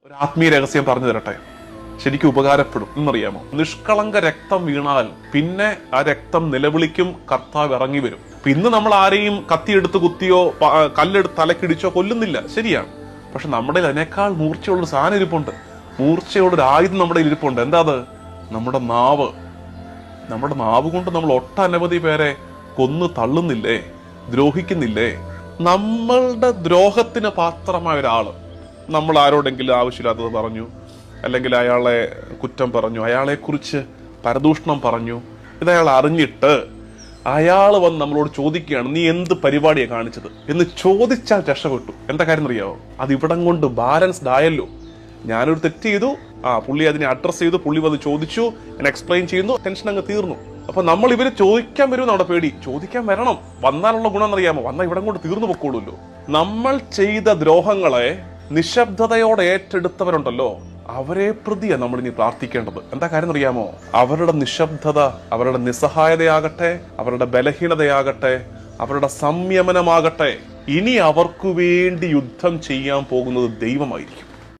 ഒരു ആത്മീയ രഹസ്യം പറഞ്ഞു തരട്ടെ, ശരിക്കും ഉപകാരപ്പെടും. എന്നറിയാമോ? നിഷ്കളങ്ക രക്തം വീണാൽ പിന്നെ ആ രക്തം നിലവിളിക്കും, കർത്താവ് ഇറങ്ങി വരും. ഇന്ന് നമ്മൾ ആരെയും കത്തിയെടുത്ത് കുത്തിയോ കല്ലെടുത്ത് തലക്കിടിച്ചോ കൊല്ലുന്നില്ല, ശരിയാണ്. പക്ഷെ നമ്മുടെ അതിനേക്കാൾ മൂർച്ചയുള്ളൊരു സാധനം ഇരിപ്പുണ്ട്, മൂർച്ചയുള്ളൊരു ആയുധം നമ്മുടെ ഇരിപ്പുണ്ട്. എന്താ അത്? നമ്മുടെ നാവ്. നമ്മുടെ നാവ് കൊണ്ട് നമ്മൾ ഒട്ടനവധി പേരെ കൊന്നു തള്ളുന്നില്ലേ, ദ്രോഹിക്കുന്നില്ലേ? നമ്മളുടെ ദ്രോഹത്തിന് പാത്രമായ ഒരാള് നമ്മൾ ആരോടെങ്കിലും ആവശ്യമില്ലാത്തത് പറഞ്ഞു, അല്ലെങ്കിൽ അയാളെ കുറ്റം പറഞ്ഞു, അയാളെ കുറിച്ച് പരദൂഷണം പറഞ്ഞു, ഇതയാൾ അറിഞ്ഞിട്ട് അയാൾ വന്ന് നമ്മളോട് ചോദിക്കുകയാണ്, നീ എന്ത് പരിപാടിയാണ് കാണിച്ചത് എന്ന് ചോദിച്ചാൽ രക്ഷപ്പെട്ടു. എന്താ കാര്യം അറിയാവോ? അത് ഇവിടം കൊണ്ട് ബാലൻസ്ഡ് ആയല്ലോ. ഞാനൊരു തെറ്റ് ചെയ്തു, പുള്ളി അതിനെ അഡ്രസ് ചെയ്തു, പുള്ളി വന്ന് ചോദിച്ചു, ഞാൻ എക്സ്പ്ലെയിൻ ചെയ്യുന്നു, ടെൻഷൻ അങ്ങ് തീർന്നു. അപ്പൊ നമ്മൾ ഇവര് ചോദിക്കാൻ വരും നമ്മുടെ പേടി. ചോദിക്കാൻ വരണം, വന്നാലുള്ള ഗുണം എന്നറിയാമോ? വന്നാൽ ഇവിടം കൊണ്ട് തീർന്നു പൊക്കോളൂല്ലോ. നമ്മൾ ചെയ്ത ദ്രോഹങ്ങളെ നിശബ്ദതയോടെ ഏറ്റെടുത്തവരുണ്ടല്ലോ, അവരെ പ്രതിയാണ് നമ്മൾ ഇനി പ്രാർത്ഥിക്കേണ്ടത്. എന്താ കാര്യം അറിയാമോ? അവരുടെ നിശബ്ദത, അവരുടെ നിസ്സഹായതയാകട്ടെ, അവരുടെ ബലഹീനതയാകട്ടെ, അവരുടെ സംയമനമാകട്ടെ, ഇനി അവർക്കു വേണ്ടി യുദ്ധം ചെയ്യാൻ പോകുന്നത് ദൈവമായിരിക്കും.